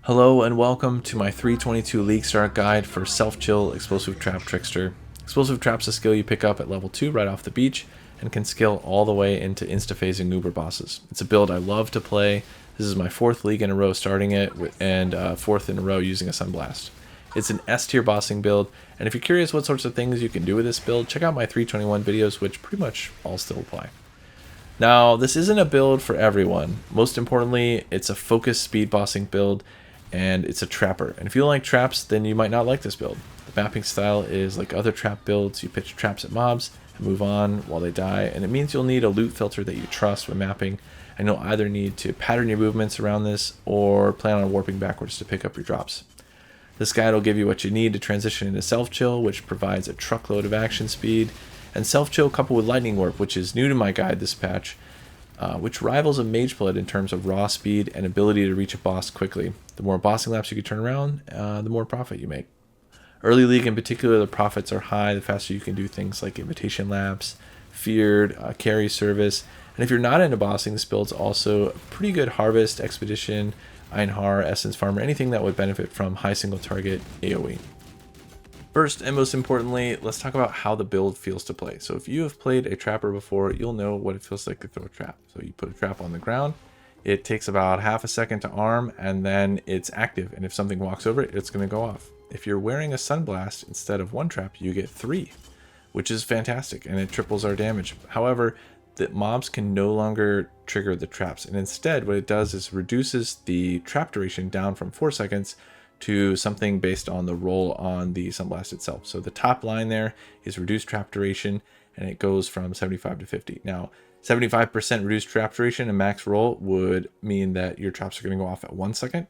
Hello and welcome to my 322 League Start guide for Self-Chill Explosive Trap Trickster. Explosive Trap's a skill you pick up at level 2 right off the beach and can scale all the way into insta-phasing Uber bosses. It's a build I love to play. This is my 4th league in a row starting it and 4th in a row using a Sunblast. It's an S tier bossing build, and if you're curious what sorts of things you can do with this build, check out my 321 videos, which pretty much all still apply. Now, this isn't a build for everyone. Most importantly, it's a focused speed bossing build, and it's a trapper. And if you don't like traps, then you might not like this build. The mapping style is like other trap builds. You pitch traps at mobs and move on while they die, and it means you'll need a loot filter that you trust when mapping, and you'll either need to pattern your movements around this or plan on warping backwards to pick up your drops. This guide will give you what you need to transition into self-chill, which provides a truckload of action speed, and self-chill coupled with lightning warp, which is new to my guide this patch, which rivals a Mageblood in terms of raw speed and ability to reach a boss quickly. The more bossing laps you can turn around, the more profit you make. Early League in particular, the profits are high. The faster you can do things like invitation laps, feared, carry service, and if you're not into bossing, this build's also a pretty good harvest, expedition, Einhar, essence farmer, anything that would benefit from high single target AoE. First and most importantly, let's talk about how the build feels to play. So if you have played a trapper before, you'll know what it feels like to throw a trap. So you put a trap on the ground, it takes about half a second to arm, and then it's active. And if something walks over it, it's going to go off. If you're wearing a Sunblast, instead of 1 trap, you get 3, which is fantastic, and it triples our damage. However, the mobs can no longer trigger the traps, and instead what it does is reduces the trap duration down from 4 seconds to something based on the roll on the Sunblast itself. So the top line there is reduced trap duration, and it goes from 75 to 50. Now, 75% reduced trap duration and max roll would mean that your traps are going to go off at 1 second,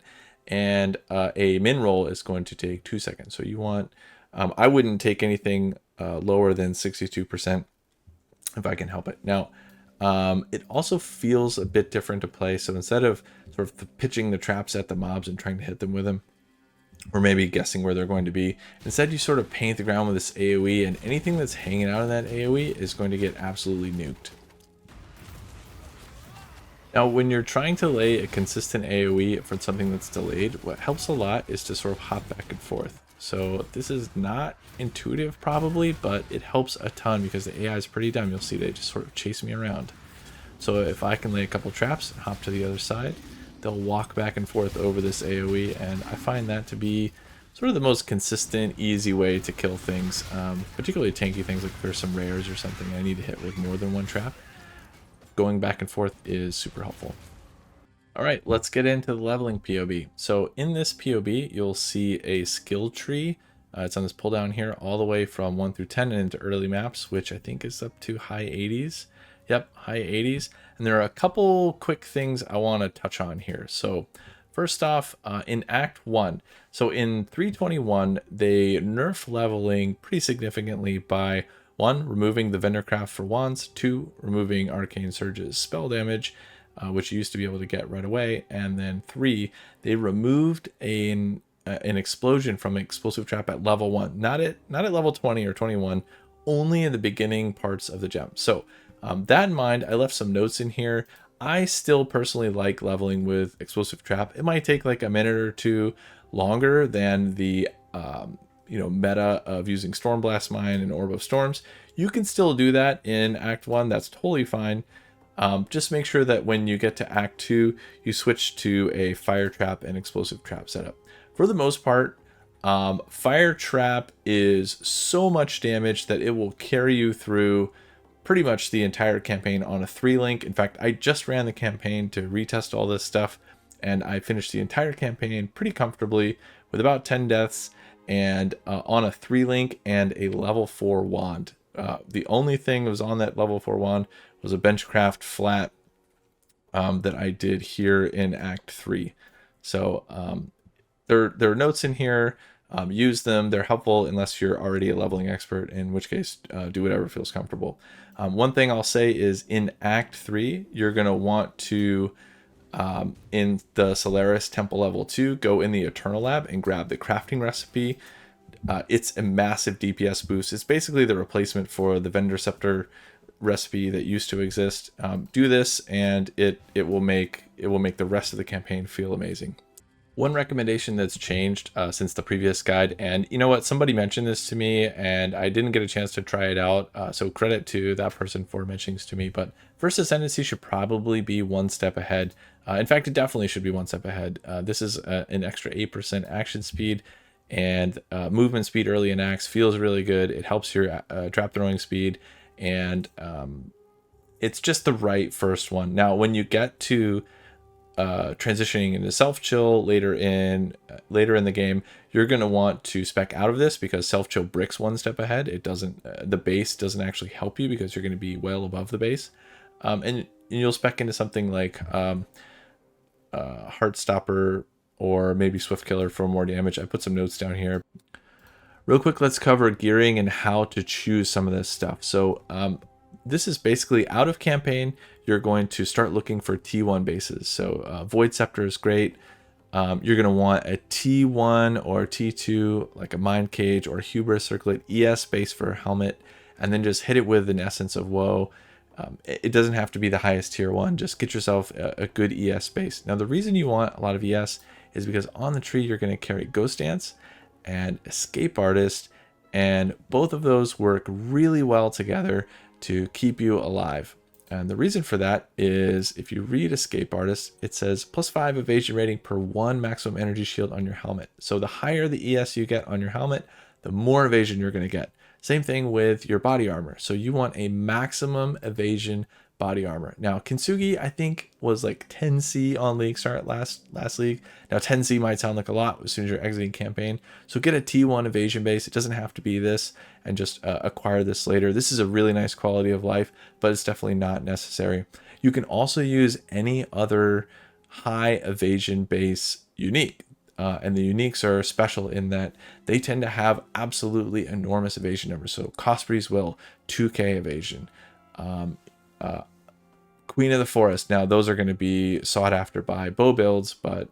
and a min roll is going to take 2 seconds. So you want, I wouldn't take anything lower than 62% if I can help it. Now, it also feels a bit different to play. So instead of sort of pitching the traps at the mobs and trying to hit them with them, or maybe guessing where they're going to be, instead you sort of paint the ground with this AoE, and anything that's hanging out in that AoE is going to get absolutely nuked. Now, when you're trying to lay a consistent AoE for something that's delayed, what helps a lot is to sort of hop back and forth. So this is not intuitive probably, but it helps a ton because the AI is pretty dumb. You'll see they just sort of chase me around. So if I can lay a couple traps and hop to the other side, they'll walk back and forth over this AoE, and I find that to be sort of the most consistent, easy way to kill things, particularly tanky things like if there's some rares or something I need to hit with more than 1 trap. Going back and forth is super helpful. Alright, let's get into the leveling POB. So in this POB, you'll see a skill tree. It's on this pull down here all the way from 1 through 10 and into early maps, which I think is up to high 80s. Yep, high 80s. And there are a couple quick things I want to touch on here. So first off, in Act 1, so in 321, they nerf leveling pretty significantly by 1, removing the vendor craft for wands, 2, removing Arcane Surge's spell damage, which you used to be able to get right away, and then 3, they removed an explosion from explosive trap at level 1, not at level 20 or 21, only in the beginning parts of the gem. So that in mind, I left some notes in here. I still personally like leveling with explosive trap. It might take like a minute or 2 longer than the meta of using Stormblast Mine and Orb of Storms. You can still do that in Act 1. That's totally fine. Just make sure that when you get to Act 2, you switch to a fire trap and explosive trap setup. For the most part, fire trap is so much damage that it will carry you through pretty much the entire campaign on a 3-link. In fact, I just ran the campaign to retest all this stuff, and I finished the entire campaign pretty comfortably with about 10 deaths and on a 3-link and a level 4 wand. The only thing that was on that level 4 wand was a benchcraft flat that I did here in Act 3. So there are notes in here. Use them. They're helpful unless you're already a leveling expert, in which case do whatever feels comfortable. One thing I'll say is in Act 3, you're going to want to, in the Solaris Temple level 2, go in the Eternal Lab and grab the crafting recipe. It's a massive DPS boost. It's basically the replacement for the Vendor Scepter recipe that used to exist. Do this, and it will make the rest of the campaign feel amazing. One recommendation that's changed since the previous guide, and you know what, somebody mentioned this to me and I didn't get a chance to try it out, so credit to that person for mentioning this to me, but first Ascendency should probably be one step ahead. In fact, it definitely should be one step ahead. This is an extra 8% action speed, and movement speed early in acts feels really good. It helps your trap throwing speed, and it's just the right first one. Now when you get to transitioning into self chill later in the game, you're going to want to spec out of this because self chill bricks one step ahead. It doesn't the base doesn't actually help you because you're going to be well above the base, and you'll spec into something like Heartstopper or maybe Swift Killer for more damage. I put some notes down here. Real quick, let's cover gearing and how to choose some of this stuff. So this is basically out of campaign. You're going to start looking for T1 bases. So Void Scepter is great. You're going to want a T1 or T2, like a Mind Cage or Hubris Circlet ES base for a helmet, and then just hit it with an Essence of Woe. It doesn't have to be the highest tier one. Just get yourself a good ES base. Now, the reason you want a lot of ES is because on the tree, you're going to carry Ghost Dance and Escape Artist, and both of those work really well together to keep you alive. And the reason for that is if you read Escape Artist, it says +5 evasion rating per 1 maximum energy shield on your helmet. So the higher the ES you get on your helmet, the more evasion you're going to get. Same thing with your body armor. So you want a maximum evasion body armor. Now, Kintsugi, I think, was like 10C on Leaguestart last league. Now, 10C might sound like a lot as soon as you're exiting campaign. So get a T1 evasion base. It doesn't have to be this, and just acquire this later. This is a really nice quality of life, but it's definitely not necessary. You can also use any other high evasion base unique. And the uniques are special in that they tend to have absolutely enormous evasion numbers. So Cosprey's Will, 2k evasion. Queen of the Forest. Now those are going to be sought after by bow builds, but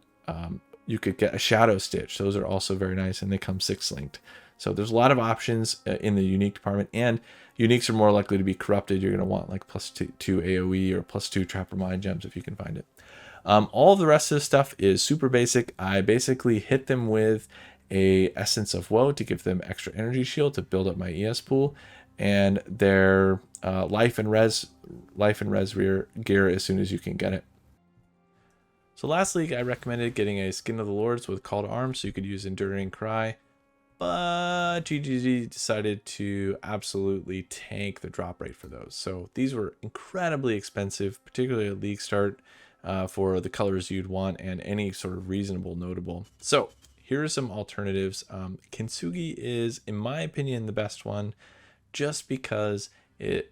you could get a Shadow Stitch. Those are also very nice, and they come 6-linked. So there's a lot of options in the unique department, and uniques are more likely to be corrupted. You're going to want like +2 AoE or +2 Trapper Mind Gems if you can find it. All of the rest of this stuff is super basic. I basically hit them with a Essence of Woe to give them extra energy shield to build up my ES pool, and their life and res rear gear as soon as you can get it. So last league I recommended getting a Skin of the Lords with Call to Arms so you could use Enduring Cry, but GGG decided to absolutely tank the drop rate for those. So these were incredibly expensive, particularly at league start, for the colors you'd want and any sort of reasonable notable. So here are some alternatives. Kintsugi is, in my opinion, the best one, just because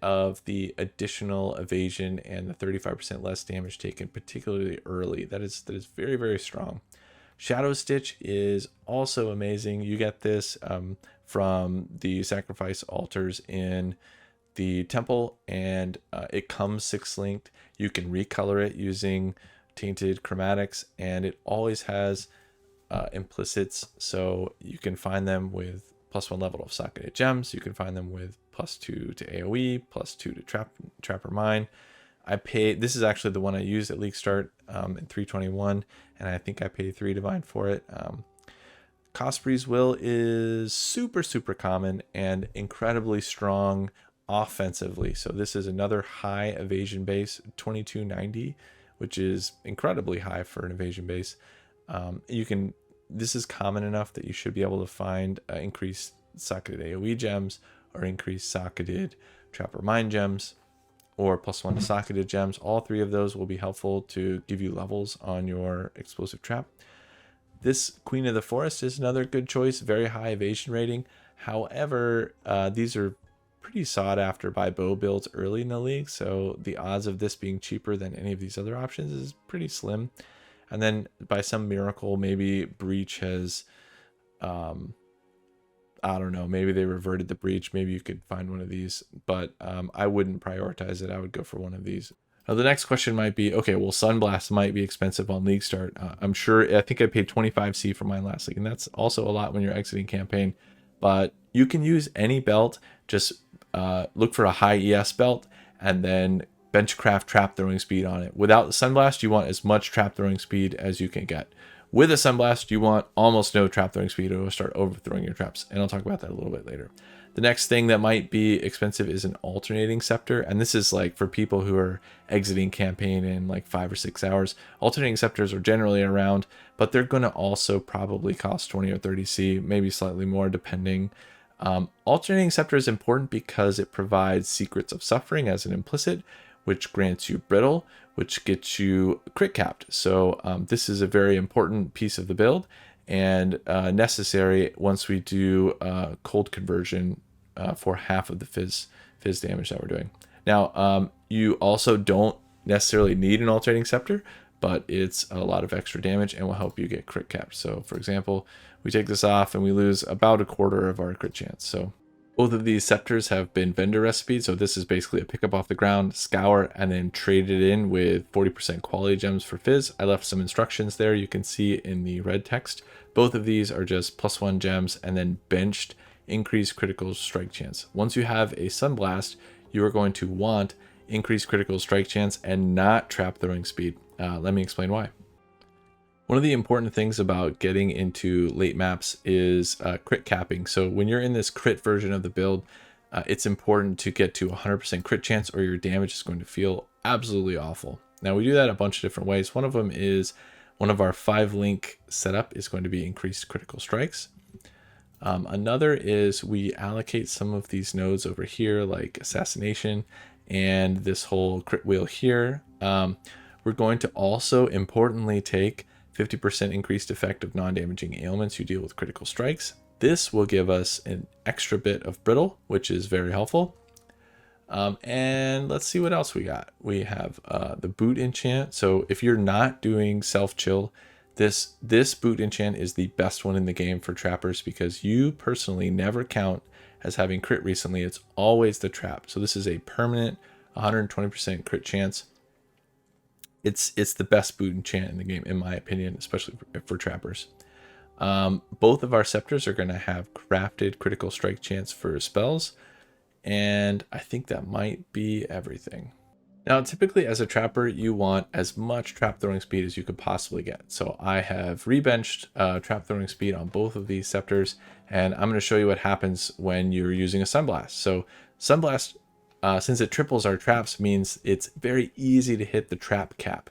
of the additional evasion and the 35% less damage taken, particularly early. That is very, very strong. Shadow Stitch is also amazing. You get this from the sacrifice altars in the temple, and it comes 6-linked. You can recolor it using tainted chromatics, and it always has implicits, so you can find them with +1 level of socketed gems. You can find them with +2 to AoE, +2 to Trapper Mine. This is actually the one I used at Leaguestart in 321, and I think I paid 3 divine for it. Cosprey's Will is super, super common and incredibly strong offensively. So this is another high evasion base, 2290, which is incredibly high for an evasion base. This is common enough that you should be able to find increased socketed AoE gems or increased socketed Trapper Mine gems, or +1 to socketed gems. All three of those will be helpful to give you levels on your explosive trap. This Queen of the Forest is another good choice, very high evasion rating. However, these are pretty sought after by bow builds early in the league, so the odds of this being cheaper than any of these other options is pretty slim. And then by some miracle, maybe Breach has, I don't know, maybe they reverted the Breach. Maybe you could find one of these, but I wouldn't prioritize it. I would go for one of these. Now, the next question might be, okay, well, Sunblast might be expensive on Leaguestart. I'm sure, I think I paid 25C for mine last league, and that's also a lot when you're exiting campaign. But you can use any belt, just look for a high ES belt, and then benchcraft trap throwing speed on it. Without the Sunblast, you want as much trap throwing speed as you can get. With a Sunblast, you want almost no trap throwing speed, or it'll start overthrowing your traps, and I'll talk about that a little bit later. The next thing that might be expensive is an alternating scepter, and this is like for people who are exiting campaign in like 5 or 6 hours. Alternating scepters are generally around, but they're going to also probably cost 20 or 30 C, maybe slightly more depending. Alternating scepter is important because it provides Secrets of Suffering as an implicit, which grants you brittle, which gets you crit capped. So this is a very important piece of the build, and necessary once we do cold conversion for half of the fizz damage that we're doing. Now, you also don't necessarily need an alternating scepter, but it's a lot of extra damage and will help you get crit capped. So for example, we take this off and we lose about a quarter of our crit chance. So both of these scepters have been vendor recipeed, so this is basically a pick up off the ground, scour, and then trade it in with 40% quality gems for fizz. I left some instructions there, you can see in the red text. Both of these are just +1 gems and then benched increased critical strike chance. Once you have a Sunblast, you are going to want increased critical strike chance and not trap throwing speed. Let me explain why. One of the important things about getting into late maps is crit capping. So when you're in this crit version of the build, it's important to get to 100% crit chance or your damage is going to feel absolutely awful. Now we do that a bunch of different ways. One of them is one of our 5-link setup is going to be increased critical strikes. Another is we allocate some of these nodes over here like assassination and this whole crit wheel here. We're going to also importantly take 50% increased effect of non-damaging ailments you deal with critical strikes. This will give us an extra bit of brittle, which is very helpful. And let's see what else we got. We have the boot enchant. So if you're not doing self-chill, this boot enchant is the best one in the game for trappers because you personally never count as having crit recently. It's always the trap. So this is a permanent 120% crit chance. It's the best boot enchant in the game, in my opinion, especially for trappers. Both of our scepters are going to have crafted critical strike chance for spells, and I think that might be everything. Now, typically as a trapper, you want as much trap throwing speed as you could possibly get. So I have rebenched trap throwing speed on both of these scepters, and I'm going to show you what happens when you're using a Sunblast. So Sunblast, since it triples our traps, means it's very easy to hit the trap cap.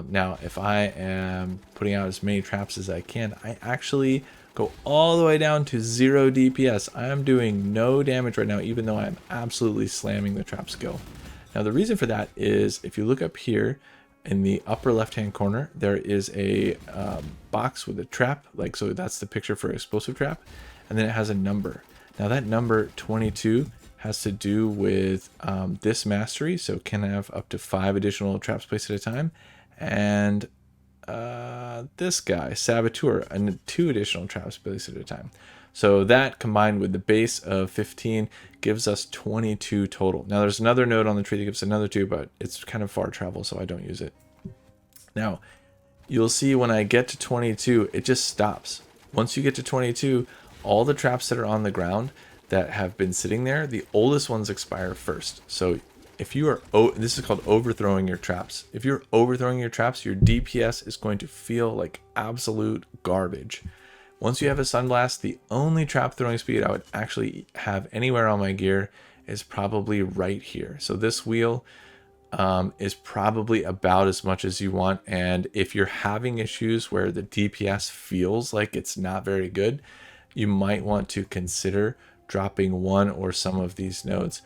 Now, if I am putting out as many traps as I can, I actually go all the way down to 0 DPS. I am doing no damage right now, even though I'm absolutely slamming the trap skill. Now, the reason for that is if you look up here in the upper left-hand corner, there is a box with a trap, like so that's the picture for explosive trap, and then it has a number. Now, that number 22 has to do with this mastery, so can have up to 5 additional traps placed at a time, and this guy, Saboteur, and 2 additional traps placed at a time. So that combined with the base of 15 gives us 22 total. Now there's another node on the tree that gives another 2, but it's kind of far travel, so I don't use it. Now, you'll see when I get to 22, it just stops. Once you get to 22, all the traps that are on the ground that have been sitting there, the oldest ones expire first. So if you are, this is called overthrowing your traps. If you're overthrowing your traps, your DPS is going to feel like absolute garbage. Once you have a Sunblast, the only trap throwing speed I would actually have anywhere on my gear is probably right here. So this wheel is probably about as much as you want. And if you're having issues where the DPS feels like it's not very good, you might want to consider dropping one or some of these nodes.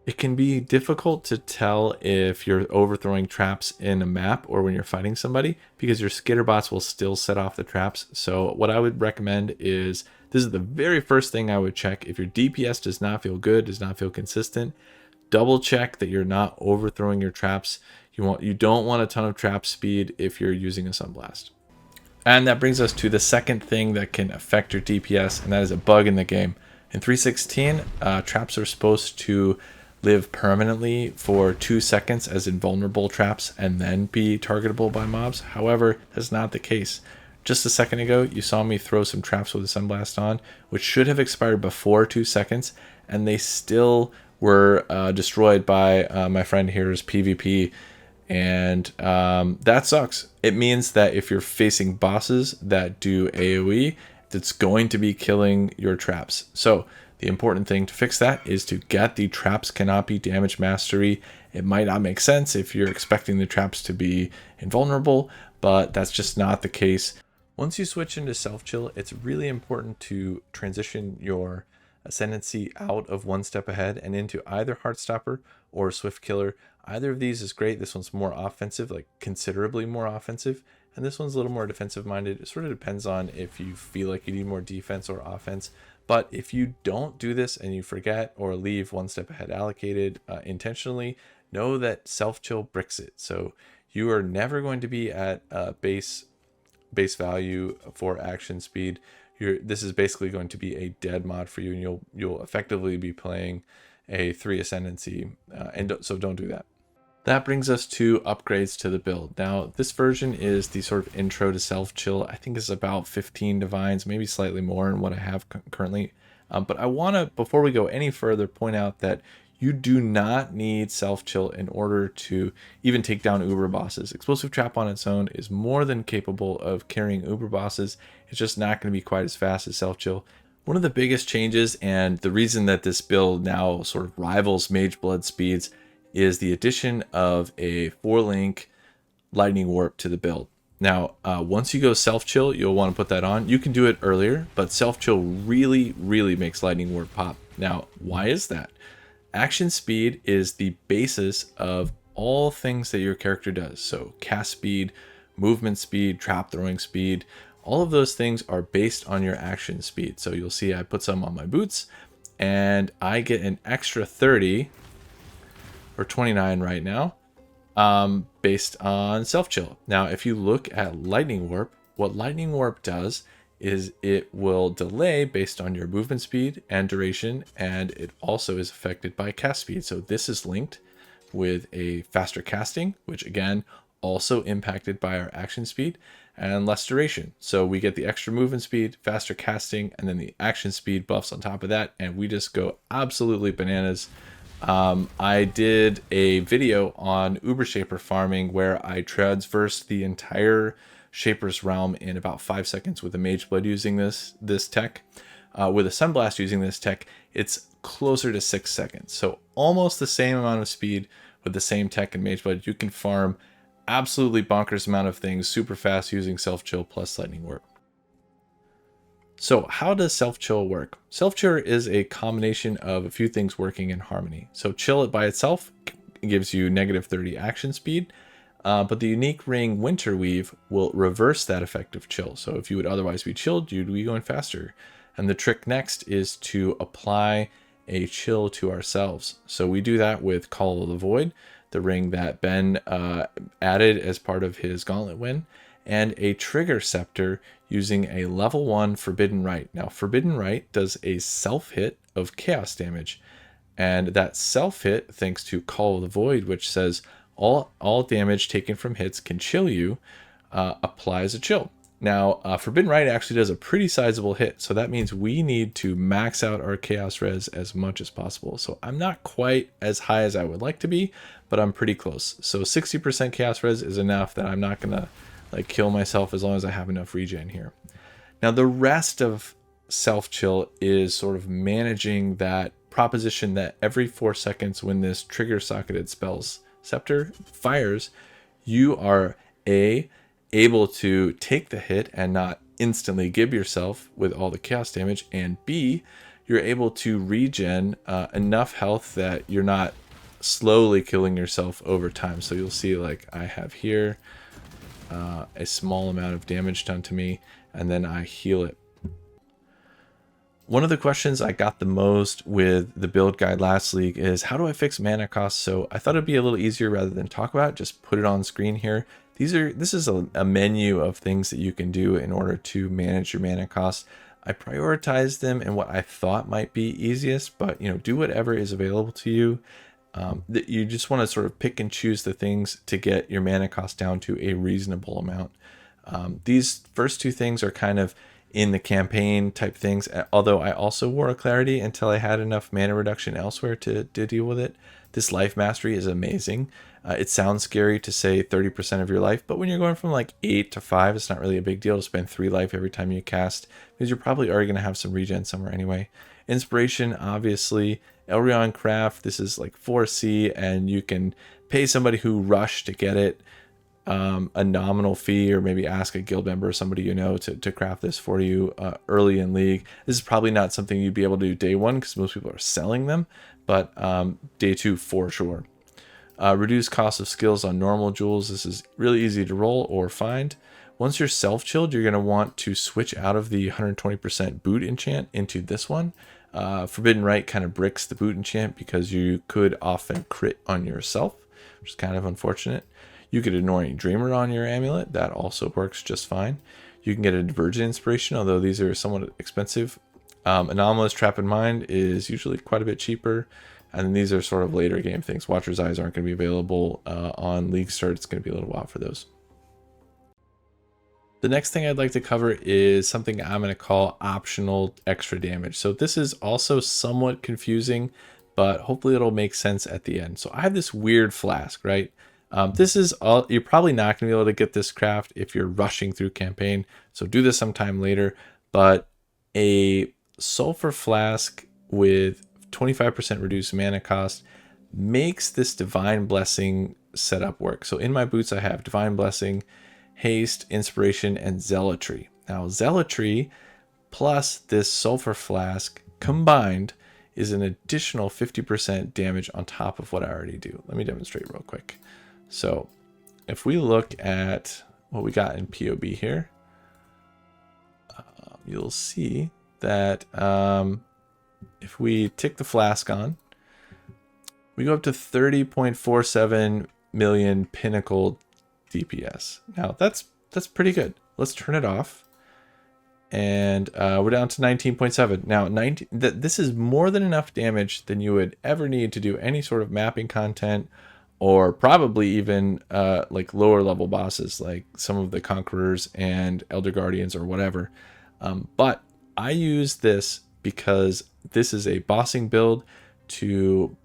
It can be difficult to tell if you're overthrowing traps in a map or when you're fighting somebody because your skitterbots will still set off the traps. So what I would recommend is, this is the very first thing I would check. If your DPS does not feel good, does not feel consistent, double check that you're not overthrowing your traps. You don't want a ton of trap speed if you're using a Sunblast. And that brings us to the second thing that can affect your DPS, and that is a bug in the game. In 3.16, traps are supposed to live permanently for 2 seconds as invulnerable traps and then be targetable by mobs. However, that's not the case. Just a second ago, you saw me throw some traps with a Sunblast on, which should have expired before 2 seconds, and they still were destroyed by my friend here's PvP. And that sucks. It means that if you're facing bosses that do AoE, it's going to be killing your traps. So the important thing to fix that is to get the traps cannot be damage mastery. It might not make sense if you're expecting the traps to be invulnerable, but that's just not the case. Once you switch into self-chill, it's really important to transition your Ascendency out of One Step Ahead and into either Heartstopper or Swift Killer. Either of these is great. This one's more offensive, like considerably more offensive, and this one's a little more defensive minded. It sort of depends on if you feel like you need more defense or offense. But if you don't do this and you forget or leave One Step Ahead allocated intentionally, know that self-chill bricks it. So you are never going to be at base value for action speed. This is basically going to be a dead mod for you, and you'll effectively be playing a 3 Ascendency, so don't do that. That brings us to upgrades to the build. Now, this version is the sort of intro to self-chill. I think it's about 15 divines, maybe slightly more in what I have currently. But I want to, before we go any further, point out that you do not need self-chill in order to even take down uber bosses. Explosive Trap on its own is more than capable of carrying uber bosses. It's just not going to be quite as fast as self-chill. One of the biggest changes, and the reason that this build now sort of rivals Mageblood speeds, is the addition of a 4-link lightning warp to the build. Now, once you go self-chill, you'll want to put that on. You can do it earlier, but self-chill really, really makes lightning warp pop. Now, why is that? Action speed is the basis of all things that your character does. So cast speed, movement speed, trap throwing speed, all of those things are based on your action speed. So you'll see I put some on my boots and I get an extra 30 or 29 right now based on self-chill. Now, if you look at lightning warp, what lightning warp does is it will delay based on your movement speed and duration, and it also is affected by cast speed. So this is linked with a faster casting, which again, also impacted by our action speed, and less duration. So we get the extra movement speed, faster casting, and then the action speed buffs on top of that, and we just go absolutely bananas. I did a video on Uber Shaper farming where I traversed the entire Shaper's realm in about 5 seconds with a Mageblood using this tech. With a Sunblast using this tech, it's closer to 6 seconds. So almost the same amount of speed with the same tech and Mageblood. You can farm absolutely bonkers amount of things super fast using self-chill plus lightning warp. So how does self-chill work? Self-chill is a combination of a few things working in harmony. So chill it by itself gives you negative 30 action speed. But the unique ring Winter Weave will reverse that effect of chill. So if you would otherwise be chilled, you'd be going faster. And the trick next is to apply a chill to ourselves. So we do that with Call of the Void, the ring that Ben added as part of his Gauntlet win, and a Trigger Scepter using a level 1 Forbidden Rite. Now, Forbidden Rite does a self-hit of chaos damage. And that self-hit, thanks to Call of the Void, which says all damage taken from hits can chill you, applies a chill. Now, Forbidden Rite actually does a pretty sizable hit, so that means we need to max out our chaos res as much as possible. So I'm not quite as high as I would like to be, but I'm pretty close. So 60% chaos res is enough that I'm not gonna like kill myself as long as I have enough regen here. Now, the rest of self-chill is sort of managing that proposition that every 4 seconds when this trigger socketed spells scepter fires, you are able to take the hit and not instantly give yourself with all the chaos damage, and B, you're able to regen enough health that you're not slowly killing yourself over time. So you'll see, like I have here, a small amount of damage done to me, and then I heal it. One of the questions I got the most with the build guide last league is how do I fix mana cost? So I thought it'd be a little easier rather than talk about it, just put it on screen here. This is a menu of things that you can do in order to manage your mana cost. I prioritized them in what I thought might be easiest, but do whatever is available to you. That you just want to sort of pick and choose the things to get your mana cost down to a reasonable amount. These first two things are kind of in the campaign type things, although I also wore a clarity until I had enough mana reduction elsewhere to deal with it. This life mastery is amazing. It sounds scary to say 30% of your life, but when you're going from like 8 to 5, it's not really a big deal to spend 3 life every time you cast, because you're probably already going to have some regen somewhere anyway. Inspiration, obviously. Act3 Craft, this is like 4C, and you can pay somebody who rushed to get it a nominal fee, or maybe ask a guild member or somebody you know to craft this for you early in League. This is probably not something you'd be able to do day 1 because most people are selling them, but day 2 for sure. Reduce cost of skills on normal jewels. This is really easy to roll or find. Once you're self-chilled, you're going to want to switch out of the 120% boot enchant into this one. Forbidden Right kind of bricks the boot enchant because you could often crit on yourself, which is kind of unfortunate. You get Annoying Dreamer on your amulet. That also works just fine. You can get a Divergent Inspiration, although these are somewhat expensive. Anomalous Trap in Mind is usually quite a bit cheaper. And then these are sort of later game things. Watcher's Eyes aren't going to be available on Leaguestart. It's going to be a little while for those. The next thing I'd like to cover is something I'm going to call optional extra damage. So this is also somewhat confusing, but hopefully it'll make sense at the end. So I have this weird flask, right? This is all, you're probably not going to be able to get this craft if you're rushing through campaign. So do this sometime later. But a sulfur flask with 25% reduced mana cost makes this Divine Blessing setup work. So in my boots, I have Divine Blessing, Haste, Inspiration, and Zealotry. Now, Zealotry plus this sulfur flask combined is an additional 50% damage on top of what I already do. Let me demonstrate real quick. So if we look at what we got in PoB here, you'll see that if we tick the flask on, we go up to 30.47 million pinnacle DPS. Now that's pretty good. Let's turn it off, and we're down to 19.7. Now this is more than enough damage than you would ever need to do any sort of mapping content, or probably even like lower level bosses like some of the Conquerors and Elder Guardians or whatever. But I use this because this is a bossing build to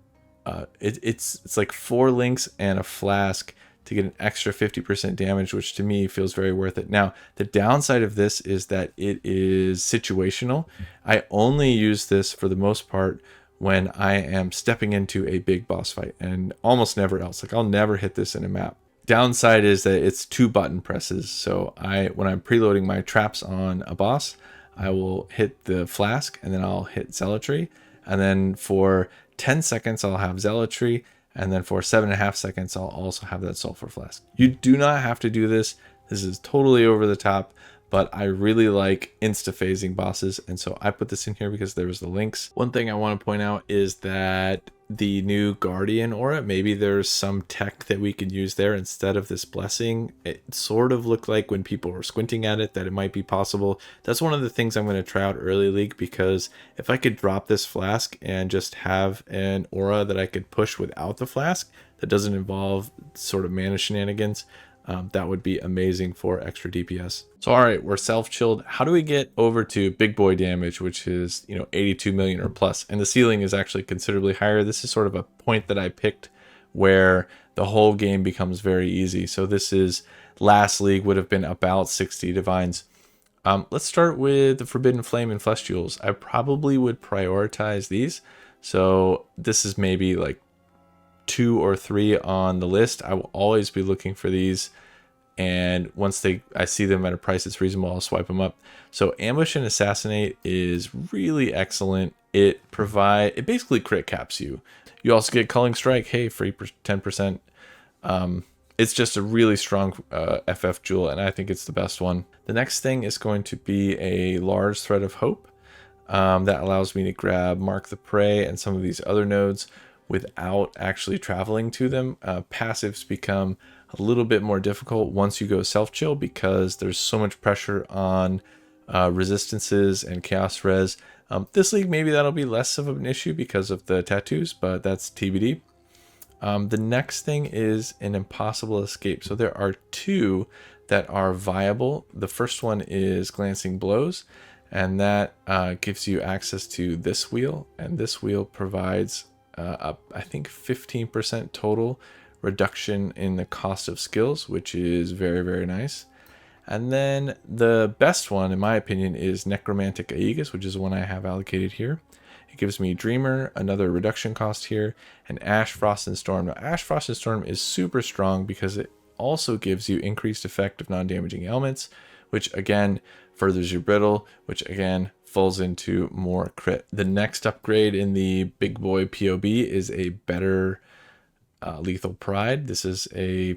it's like 4 links and a flask to get an extra 50% damage, which to me feels very worth it. Now, the downside of this is that it is situational. I only use this for the most part when I am stepping into a big boss fight, and almost never else. Like, I'll never hit this in a map. Downside is that it's 2 button presses. So when I'm preloading my traps on a boss, I will hit the flask and then I'll hit Zealotry. And then for 10 seconds, I'll have Zealotry. And then for 7.5 seconds, I'll also have that sulfur flask. You do not have to do this. This is totally over the top, but I really like insta-phasing bosses, and so I put this in here because there was the links. One thing I want to point out is that the new Guardian aura, maybe there's some tech that we can use there instead of this blessing. It sort of looked like when people were squinting at it that it might be possible. That's one of the things I'm going to try out early League, because if I could drop this flask and just have an aura that I could push without the flask that doesn't involve sort of mana shenanigans, that would be amazing for extra DPS. So all right, we're self-chilled. How do we get over to big boy damage, which is 82 million or plus? And the ceiling is actually considerably higher. This is sort of a point that I picked where the whole game becomes very easy. So this is last League would have been about 60 divines. Let's start with the Forbidden Flame and Flesh Jewels. I probably would prioritize these. So this is maybe like 2 or 3 on the list. I will always be looking for these, and once I see them at a price that's reasonable, I'll swipe them up. So Ambush and Assassinate is really excellent. It basically crit caps you. You also get Culling Strike, hey, free 10%. It's just a really strong FF jewel, and I think it's the best one. The next thing is going to be a Large Thread of Hope. That allows me to grab Mark the Prey and some of these other nodes without actually traveling to them. Passives become a little bit more difficult once you go self-chill, because there's so much pressure on resistances and chaos res. This League, maybe that'll be less of an issue because of the tattoos, but that's TBD. The next thing is an Impossible Escape. So there are 2 that are viable. The first one is Glancing Blows, and that gives you access to this wheel, and this wheel provides I think 15% total reduction in the cost of skills, which is very, very nice. And then the best one, in my opinion, is Necromantic Aegis, which is the one I have allocated here. It gives me Dreamer, another reduction cost here, and Ash, Frost, and Storm. Now, Ash, Frost, and Storm is super strong because it also gives you increased effect of non-damaging elements, which again furthers your brittle, which again falls into more crit. The next upgrade in the big boy POB is a better Lethal Pride. This is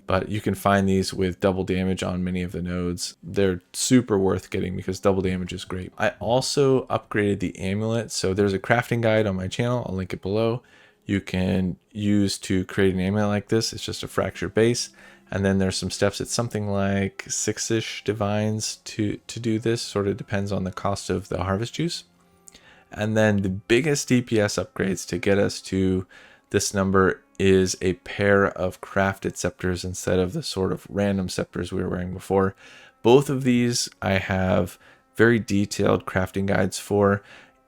but you can find these with double damage on many of the nodes. They're super worth getting because double damage is great. I also upgraded the amulet. So there's a crafting guide on my channel. I'll link it below. You can use to create an amulet like this. It's just a fracture base. And then there's some steps. It's something like 6-ish divines to do this. Sort of depends on the cost of the harvest juice. And then the biggest DPS upgrades to get us to this number is a pair of crafted sceptres instead of the sort of random sceptres we were wearing before. Both of these I have very detailed crafting guides for.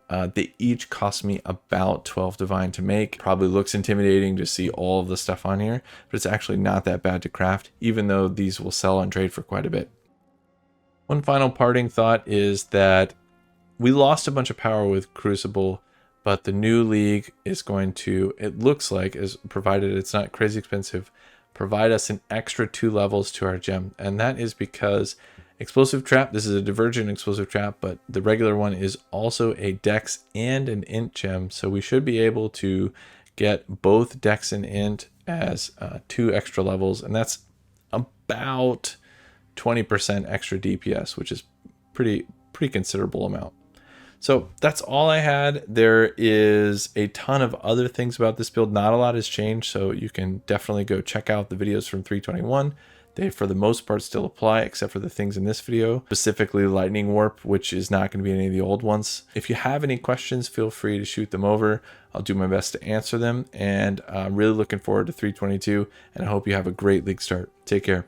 They each cost me about 12 divine to make. Probably looks intimidating to see all of the stuff on here, but it's actually not that bad to craft, even though these will sell on trade for quite a bit. One final parting thought is that we lost a bunch of power with Crucible, but the new league is going to, it looks like, is provided it's not crazy expensive, provide us an extra 2 levels to our gem. And that is because Explosive Trap, this is a Divergent Explosive Trap, but the regular one is also a Dex and an Int gem. So we should be able to get both Dex and Int as 2 extra levels. And that's about 20% extra DPS, which is pretty considerable amount. So that's all I had. There is a ton of other things about this build. Not a lot has changed, so you can definitely go check out the videos from 321. They, for the most part, still apply, except for the things in this video, specifically Lightning Warp, which is not going to be any of the old ones. If you have any questions, feel free to shoot them over. I'll do my best to answer them, and I'm really looking forward to 322, and I hope you have a great league start. Take care.